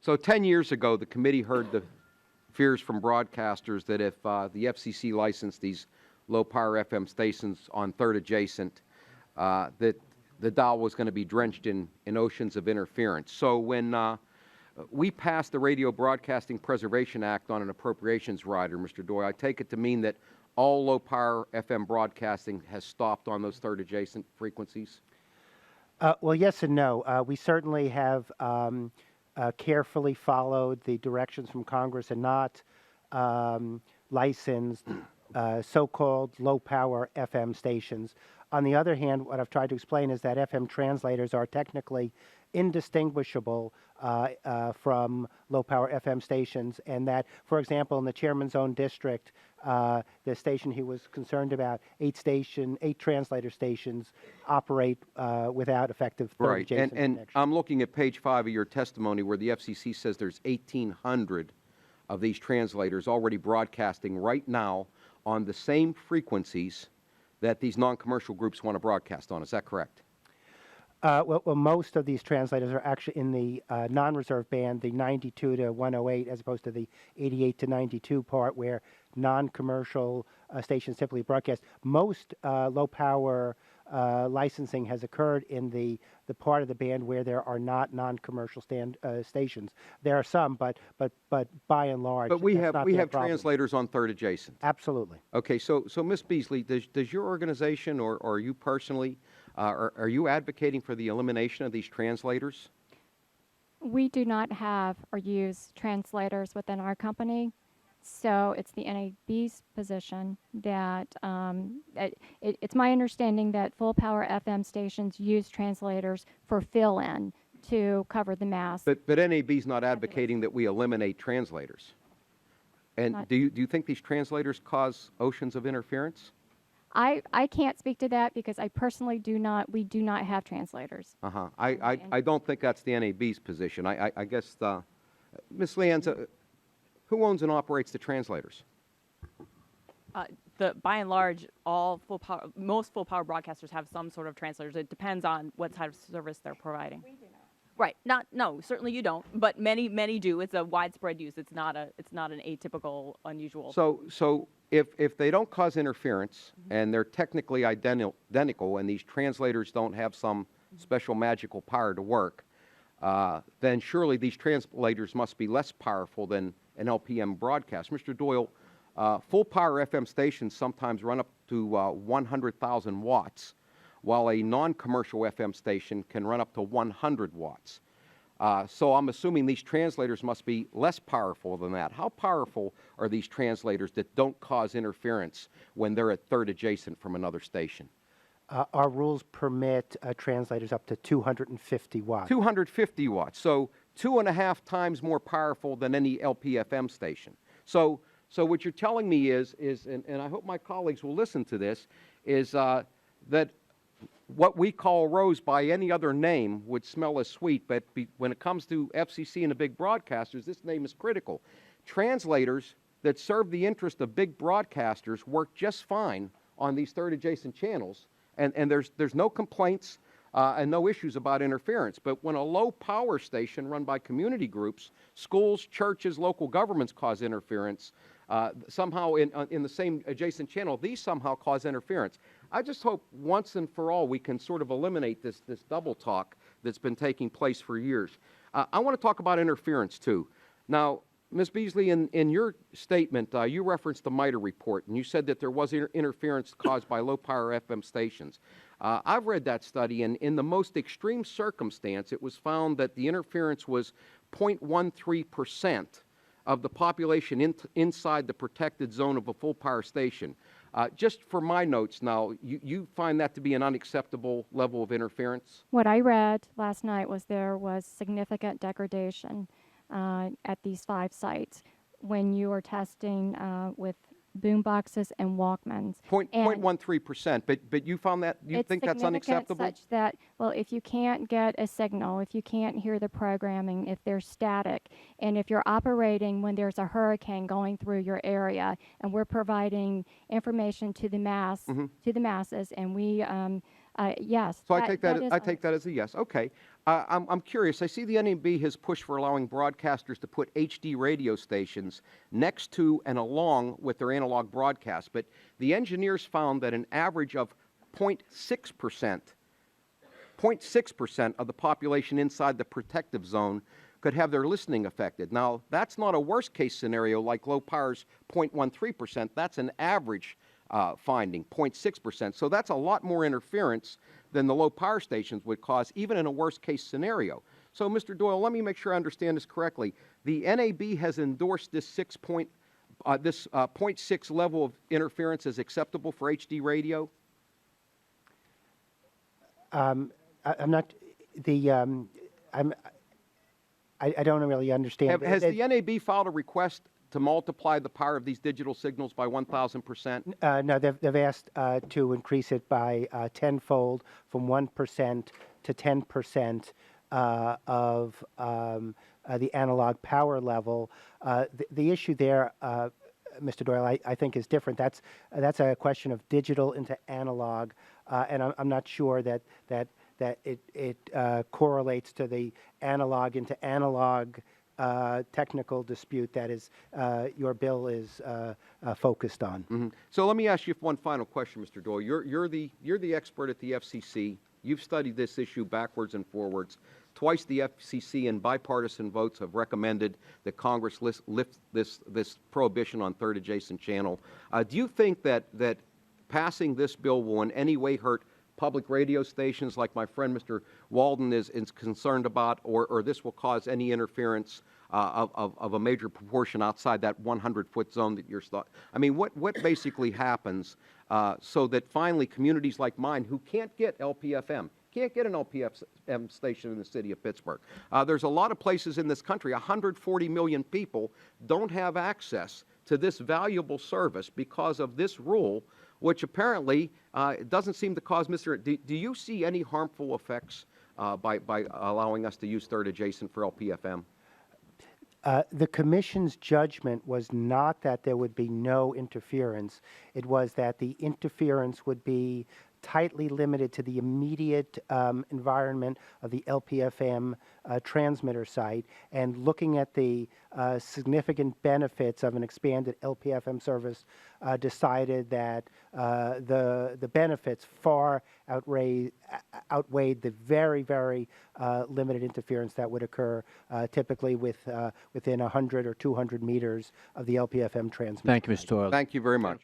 So 10 years ago, the committee heard the fears from broadcasters that if the FCC licensed these low-power FM stations on third adjacent, that the DOYLE was going to be drenched in oceans of interference. So when we passed the Radio Broadcasting Preservation Act on an appropriations rider, Mr. Doyle, I take it to mean that all low-power FM broadcasting has stopped on those third adjacent frequencies? Well, yes and no. We certainly have carefully followed the directions from Congress and not licensed so-called low-power FM stations. On the other hand, what I've tried to explain is that FM translators are technically indistinguishable from low-power FM stations, and that, for example, in the chairman's own district, the station he was concerned about, 8 translator stations operate without effective third adjacent and connection. I'm looking at page 5 of your testimony where the FCC says there's 1,800 of these translators already broadcasting right now on the same frequencies that these non-commercial groups want to broadcast on. Is that correct? Well, most of these translators are actually in the non-reserve band, the 92 to 108, as opposed to the 88 to 92 part where non-commercial stations typically broadcast. Most low-power licensing has occurred in the part of the band where there are not non-commercial stations. There are some, but by and large, but we have problem. translators on third adjacent. Absolutely. Okay, so Ms. Beasley, does your organization or you personally are you advocating for the elimination of these translators? We do not have or use translators within our company. So it's the NAB's position that it's my understanding that full power FM stations use translators for fill-in to cover the mass. But NAB's not advocating that we eliminate translators. And do you think these translators cause oceans of interference? I can't speak to that because I personally we do not have translators. I don't think that's the NAB's position. I guess, Ms. Leanza, who owns and operates the translators? By and large, most full power broadcasters have some sort of translators. It depends on what type of service they're providing. We do not. Right. No, certainly you don't. But many do. It's a widespread use. It's not an atypical, unusual. So if they don't cause interference and they're technically identical and these translators don't have some special magical power to work, then surely these translators must be less powerful than an LPM broadcast. Mr. Doyle, full power FM stations sometimes run up to 100,000 watts, while a non-commercial FM station can run up to 100 watts. So I'm assuming these translators must be less powerful than that. How powerful are these translators that don't cause interference when they're at third adjacent from another station? Our rules permit translators up to 250 watts. 250 watts, so 2.5 times more powerful than any LPFM station. So what you're telling me is and I hope my colleagues will listen to this, is that what we call rose by any other name would smell as sweet, but when it comes to FCC and the big broadcasters, this name is critical. Translators that serve the interest of big broadcasters work just fine on these third adjacent channels, and there's no complaints and no issues about interference. But when a low power station run by community groups, schools, churches, local governments cause interference, somehow in the same adjacent channel, these somehow cause interference. I just hope once and for all we can sort of eliminate this double talk that's been taking place for years. I want to talk about interference too. Now, Ms. Beasley, in your statement, you referenced the MITRE report, and you said that there was interference caused by low-power FM stations. I've read that study, and in the most extreme circumstance, it was found that the interference was 0.13% of the population inside the protected zone of a full-power station. Just for my notes now, you find that to be an unacceptable level of interference? What I read last night was there was significant degradation at these 5 sites when you were testing with boom boxes and Walkmans. 0.13%, but you found that, you think that's unacceptable? Such that, well, if you can't get a signal, if you can't hear the programming, if they're static, and if you're operating when there's a hurricane going through your area, and we're providing information to the masses, and we, yes. So I take that as a yes. Okay. I'm curious. I see the NAB has pushed for allowing broadcasters to put HD radio stations next to and along with their analog broadcasts, but the engineers found that an average of 0.6% of the population inside the protective zone could have their listening affected. Now, that's not a worst-case scenario like low power's 0.13%. That's an average finding, 0.6%. So that's a lot more interference than the low power stations would cause, even in a worst-case scenario. So, Mr. Doyle, let me make sure I understand this correctly. The NAB has endorsed this 0.6 level of interference as acceptable for HD radio? I'm not the. I don't really understand. Has the NAB filed a request to multiply the power of these digital signals by 1,000%? No, they've asked to increase it by tenfold, from 1% to 10% of the analog power level. The issue there, Mr. Doyle, I think is different. That's a question of digital into analog, and I'm not sure that it correlates to the analog into analog technical dispute that is your bill is focused on. Mm-hmm. So let me ask you one final question, Mr. Doyle. You're the expert at the FCC. You've studied this issue backwards and forwards. Twice the FCC in bipartisan votes have recommended that Congress lift this prohibition on third adjacent channel. Do you think that passing this bill will in any way hurt public radio stations like my friend Mr. Walden is concerned about, or this will cause any interference of a major proportion outside that 100-foot zone that you're stuck? I mean, what basically happens so that finally communities like mine who can't get LPFM, can't get an LPFM station in the city of Pittsburgh. There's a lot of places in this country, 140 million people don't have access to this valuable service because of this rule, which apparently doesn't seem to cause do you see any harmful effects by allowing us to use third adjacent for LPFM? The Commission's judgment was not that there would be no interference. It was that the interference would be tightly limited to the immediate environment of the LPFM transmitter site, and looking at the significant benefits of an expanded LPFM service, decided that the benefits far outweighed the very, very limited interference that would occur typically within 100 or 200 meters of the LPFM transmitter. Thank you, Mr. Doyle. Thank you very much.